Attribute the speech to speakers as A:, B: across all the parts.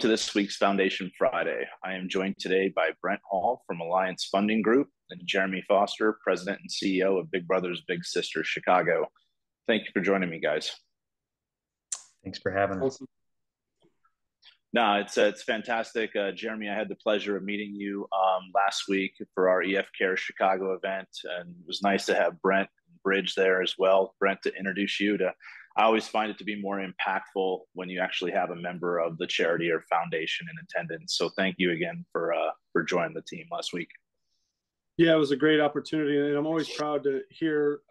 A: Welcome to this week's Foundation Friday. I am joined today by Brent Hall from Alliance Funding Group and Jeremy Foster, President and CEO of Big Brothers Big Sisters Chicago. Thank you for joining me, guys.
B: Thanks for having us.
A: No, it's fantastic. Jeremy, I had the pleasure of meeting you last week for our EF Care Chicago event, and it was nice to have Brent and Bridge there as well. Brent, to introduce you to, I always find it to be more impactful when you actually have a member of the charity or foundation in attendance. So thank you again for joining the team last week.
C: Yeah, it was a great opportunity, and I'm always proud to hear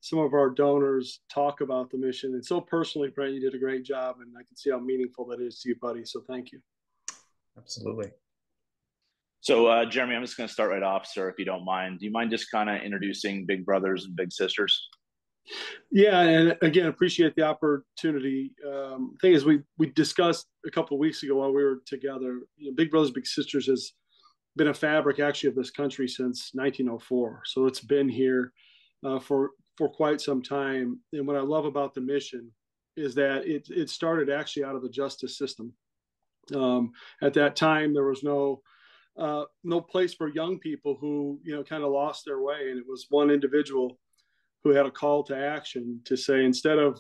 C: some of our donors talk about the mission. And so personally, Brent, you did a great job, and I can see how meaningful that is to you, buddy. So thank you.
B: Absolutely.
A: So, Jeremy, I'm just going to start right off, sir, if you don't mind. Do you mind just kind of introducing Big Brothers and Big Sisters?
C: Yeah, and again, appreciate the opportunity. Thing is, we discussed a couple of weeks ago while we were together. Big Brothers Big Sisters has been a fabric actually of this country since 1904. So it's been here for quite some time. And what I love about the mission is that it started actually out of the justice system. At that time, there was no place for young people who kind of lost their way, and it was one individual who had a call to action to say, instead of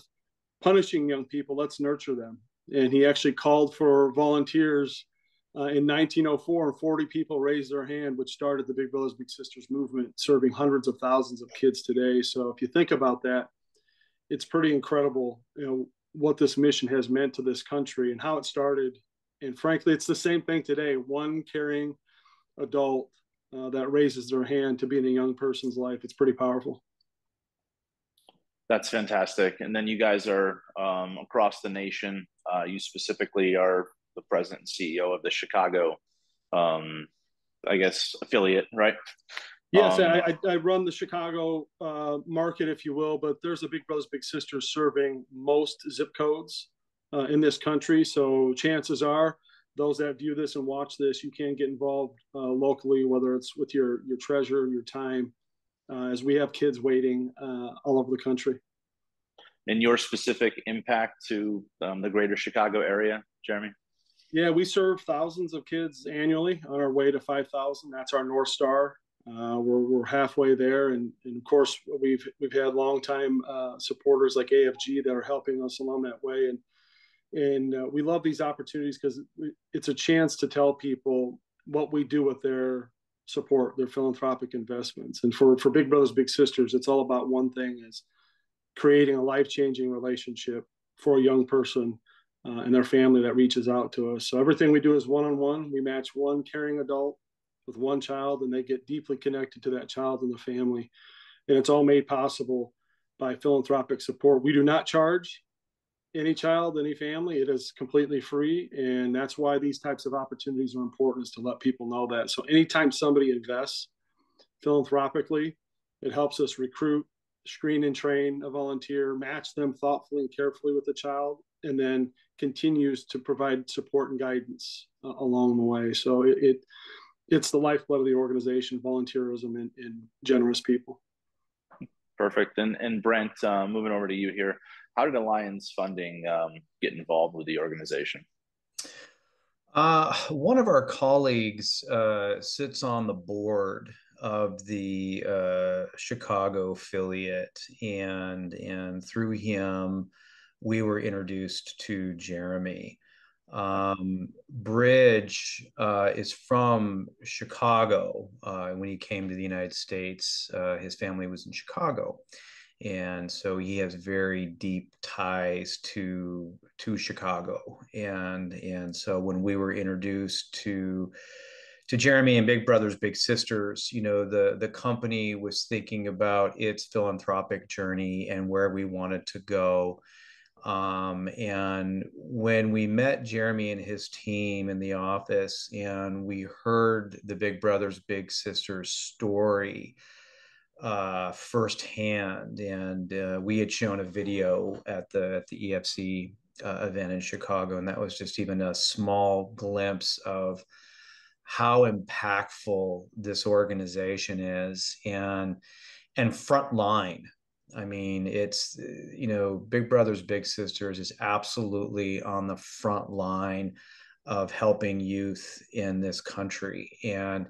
C: punishing young people, let's nurture them. And he actually called for volunteers in 1904, and 40 people raised their hand, which started the Big Brothers Big Sisters movement, serving hundreds of thousands of kids today. So if you think about that, it's pretty incredible, what this mission has meant to this country and how it started. And frankly, it's the same thing today. One caring adult that raises their hand to be in a young person's life. It's pretty powerful.
A: That's fantastic. And then you guys are across the nation. You specifically are the president and CEO of the Chicago, I guess, affiliate, right?
C: Yes, I run the Chicago market, if you will, but there's a Big Brothers Big Sisters serving most zip codes in this country. So chances are those that view this and watch this, you can get involved locally, whether it's with your treasure, your time, as we have kids waiting all over the country.
A: And your specific impact to the greater Chicago area, Jeremy?
C: Yeah, we serve thousands of kids annually on our way to 5,000. That's our North Star. We're halfway there, and of course we've had longtime supporters like AFG that are helping us along that way, and we love these opportunities because it's a chance to tell people what we do with their support, their philanthropic investments. And for Big Brothers Big Sisters, it's all about one thing: is creating a life-changing relationship for a young person and their family that reaches out to us. So everything we do is one-on-one. We match one caring adult with one child, and they get deeply connected to that child and the family. And it's all made possible by philanthropic support. We do not charge any child, any family. It is completely free. And that's why these types of opportunities are important, is to let people know that. So anytime somebody invests philanthropically, it helps us recruit, screen and train a volunteer, match them thoughtfully and carefully with the child, and then continues to provide support and guidance along the way. So it's the lifeblood of the organization, volunteerism and generous people.
A: Perfect. And Brent, moving over to you here, how did Alliance Funding get involved with the organization?
B: One of our colleagues sits on the board of the Chicago affiliate, and through him, we were introduced to Jeremy. Bridge is from Chicago. When he came to the United States, his family was in Chicago. And so he has very deep ties to Chicago. And so when we were introduced to Jeremy and Big Brothers Big Sisters, the company was thinking about its philanthropic journey and where we wanted to go. And when we met Jeremy and his team in the office, and we heard the Big Brothers Big Sisters story firsthand, and we had shown a video at the EFC event in Chicago, and that was just even a small glimpse of how impactful this organization is, and frontline. I mean, it's, Big Brothers Big Sisters is absolutely on the front line of helping youth in this country. And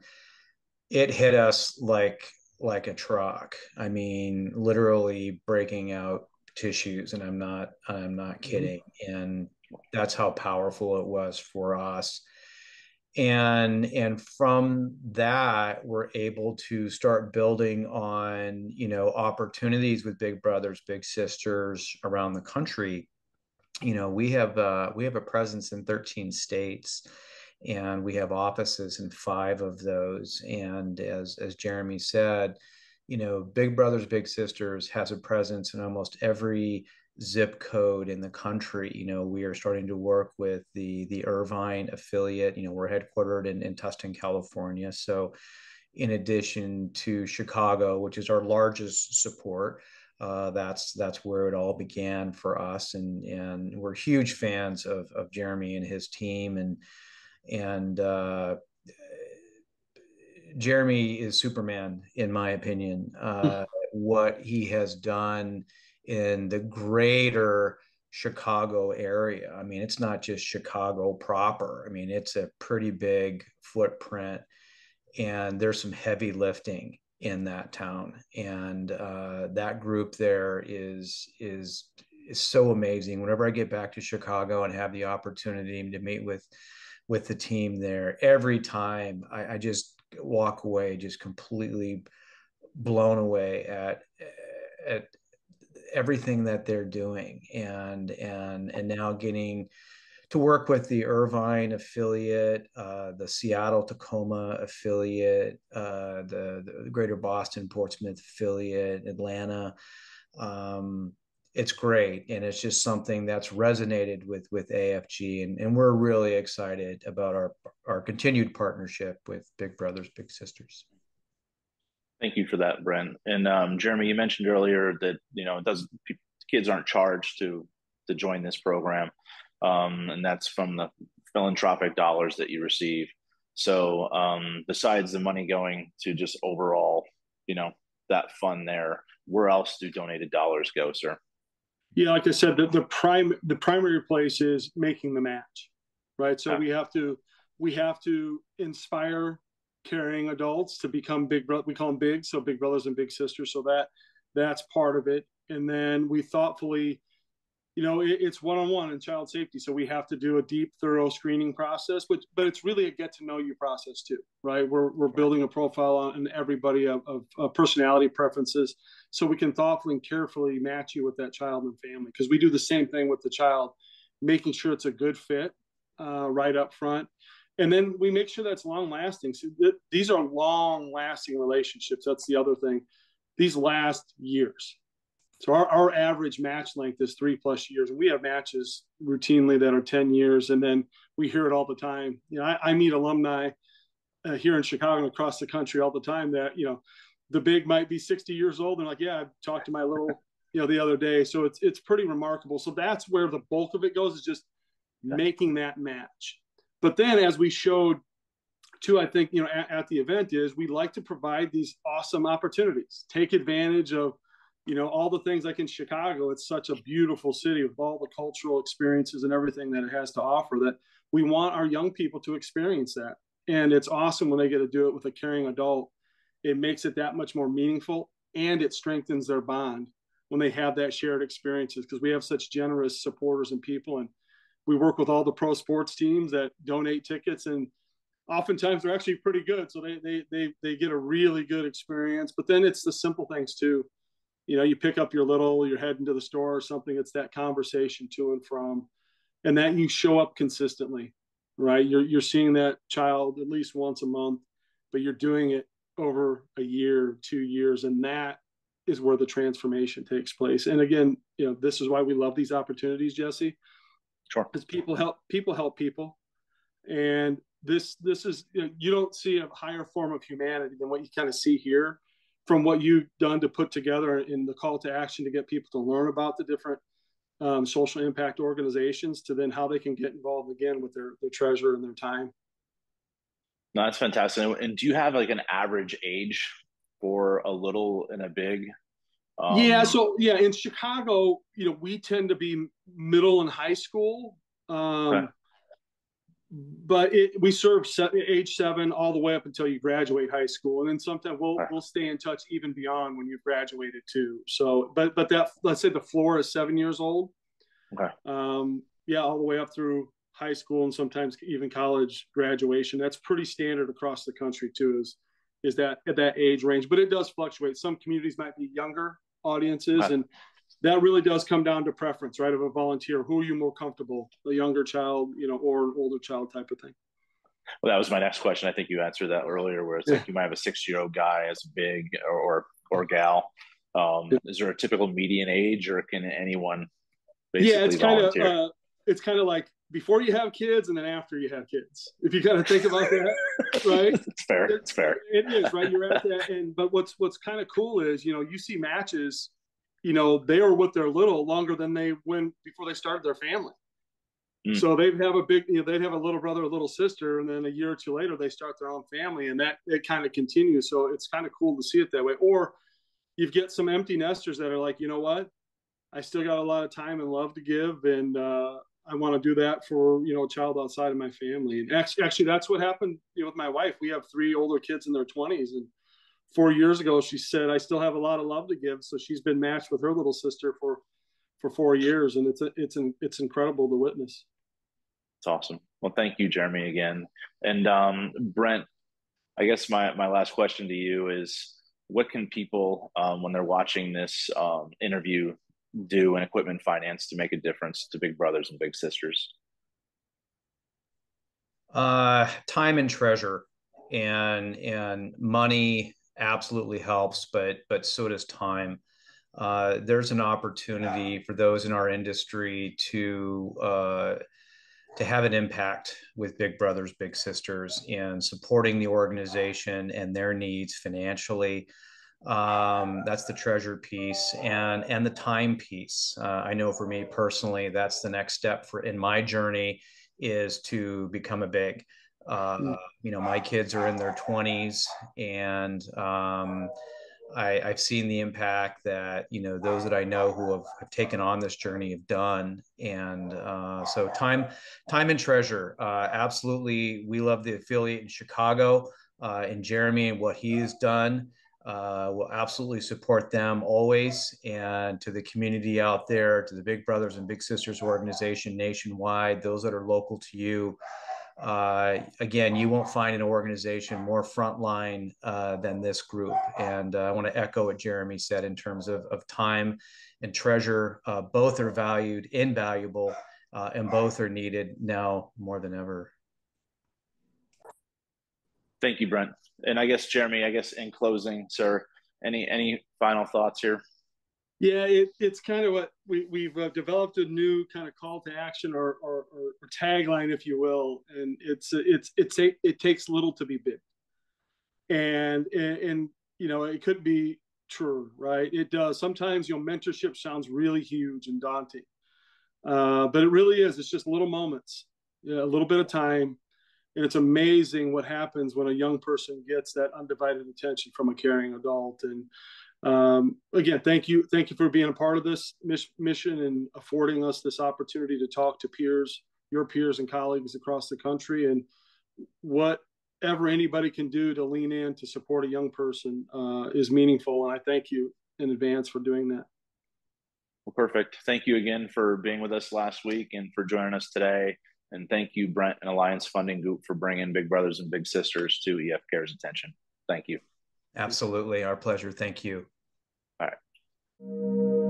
B: it hit us like a truck. I mean, literally breaking out tissues, and I'm not kidding. And that's how powerful it was for us. And from that, we're able to start building on, opportunities with big brothers, big sisters around the country. We have a presence in 13 states, and we have offices in 5 of those. And as Jeremy said, Big Brothers Big Sisters has a presence in almost every zip code in the country. We are starting to work with the Irvine affiliate. We're headquartered in Tustin, California. So in addition to Chicago, which is our largest support, that's where it all began for us. And we're huge fans of Jeremy and his team. And Jeremy is Superman, in my opinion. What he has done in the greater Chicago area. I mean, it's not just Chicago proper. I mean, it's a pretty big footprint, and there's some heavy lifting in that town. And that group there is so amazing. Whenever I get back to Chicago and have the opportunity to meet with the team there, every time I just walk away just completely blown away at everything that they're doing. And now getting to work with the Irvine affiliate, the Seattle Tacoma affiliate, the Greater Boston Portsmouth affiliate, Atlanta. It's great, and it's just something that's resonated with AFG, and we're really excited about our continued partnership with Big Brothers Big Sisters.
A: Thank you for that, Brent. And Jeremy, you mentioned earlier that it doesn't kids aren't charged to join this program, and that's from the philanthropic dollars that you receive. So besides the money going to just overall, that fund there, where else do donated dollars go, sir?
C: Yeah, like I said, the primary place is making the match, right? So we have to inspire caring adults to become big. We call them big, so big brothers and big sisters. So that's part of it. And then we thoughtfully, it's one-on-one in child safety. So we have to do a deep, thorough screening process, but it's really a get to know you process too, right? We're building a profile on everybody of personality preferences, so we can thoughtfully and carefully match you with that child and family. Because we do the same thing with the child, making sure it's a good fit right up front. And then we make sure that's long lasting. So these are long lasting relationships. That's the other thing. These last years. So our average match length is 3+ years, and we have matches routinely that are 10 years. And then we hear it all the time. I meet alumni here in Chicago and across the country all the time that, the big might be 60 years old. And like, yeah, I talked to my little, the other day. So it's pretty remarkable. So that's where the bulk of it goes, is just making that match. But then, as we showed too, I think, at the event, is we like to provide these awesome opportunities, take advantage of, all the things. Like in Chicago, it's such a beautiful city with all the cultural experiences and everything that it has to offer, that we want our young people to experience that. And it's awesome when they get to do it with a caring adult. It makes it that much more meaningful, and it strengthens their bond when they have that shared experiences, because we have such generous supporters and people. And we work with all the pro sports teams that donate tickets, and oftentimes they're actually pretty good. So they get a really good experience. But then it's the simple things too. You pick up you're heading to the store or something. It's that conversation to and from, and that you show up consistently, right? You're seeing that child at least once a month, but you're doing it over a year, 2 years, and that is where the transformation takes place. And again, this is why we love these opportunities, Jesse.
A: Sure.
C: Because people help people, and this is, you don't see a higher form of humanity than what you kind of see here, from what you've done to put together in the call to action to get people to learn about the different social impact organizations, to then how they can get involved again with their treasure and their time.
A: No, that's fantastic. And do you have like an average age for a little and a big?
C: So in Chicago, we tend to be middle and high school.
A: Okay.
C: but we serve age 7 all the way up until you graduate high school, and then sometimes we'll stay in touch even beyond when you've graduated too. So, but that, let's say the floor is 7 years old.
A: Okay.
C: Yeah, all the way up through high school and sometimes even college graduation. That's pretty standard across the country too. Is that at that age range? But it does fluctuate. Some communities might be younger audiences,
A: Okay.
C: and that really does come down to preference, right? Of a volunteer, who are you more comfortable, a younger child, or an older child type of thing.
A: Well, that was my next question. I think you answered that earlier, where it's like you might have a 6-year-old guy as big or gal. Is there a typical median age, or can anyone basically volunteer?
C: It's kind of like before you have kids and then after you have kids. If you kind of think about that, right?
A: It's fair. It's fair.
C: It is, right? You're at that, but what's kind of cool is you see matches. They are with their little longer than they went before they started their family. Mm. So they'd have they'd have a little brother, a little sister, and then a year or two later they start their own family, and that it kind of continues. So it's kind of cool to see it that way. Or you get some empty nesters that are like, you know what, I still got a lot of time and love to give, and I want to do that for a child outside of my family. And actually, that's what happened with my wife. We have 3 older kids in their 20s, and 4 years ago, she said, I still have a lot of love to give. So she's been matched with her little sister for 4 years. And it's incredible to witness.
A: It's awesome. Well, thank you, Jeremy, again. And Brent, I guess my last question to you is, what can people, when they're watching this interview, do in equipment finance to make a difference to big brothers and big sisters?
B: Time and treasure, and money absolutely helps, but so does time. There's an opportunity for those in our industry to have an impact with big brothers, big sisters, in supporting the organization and their needs financially. That's the treasure piece, and the time piece. I know for me personally, that's the next step in my journey, is to become a big. My kids are in their 20s, and I've seen the impact that those that I know who have taken on this journey have done, and so time and treasure, absolutely. We love the affiliate in Chicago, and Jeremy and what he has done. We'll absolutely support them always, and to the community out there, to the Big Brothers and Big Sisters organization nationwide, those that are local to you. Again, you won't find an organization more frontline than this group. And I want to echo what Jeremy said in terms of time and treasure. Both are valued, invaluable, and both are needed now more than ever.
A: Thank you, Brent. And I guess, Jeremy, in closing, sir, any final thoughts here?
C: Yeah, it's kind of what we've developed a new kind of call to action or tagline, if you will, and it takes little to be big, and it could be true, right? It does. Sometimes mentorship sounds really huge and daunting, but it really is. It's just little moments, a little bit of time. And it's amazing what happens when a young person gets that undivided attention from a caring adult. And again, thank you for being a part of this mission and affording us this opportunity to talk to your peers and colleagues across the country, and whatever anybody can do to lean in to support a young person is meaningful. And I thank you in advance for doing that.
A: Well, perfect. Thank you again for being with us last week and for joining us today. And thank you, Brent and Alliance Funding Group, for bringing Big Brothers and Big Sisters to EF Care's attention. Thank you.
B: Absolutely. Our pleasure. Thank you.
A: All right.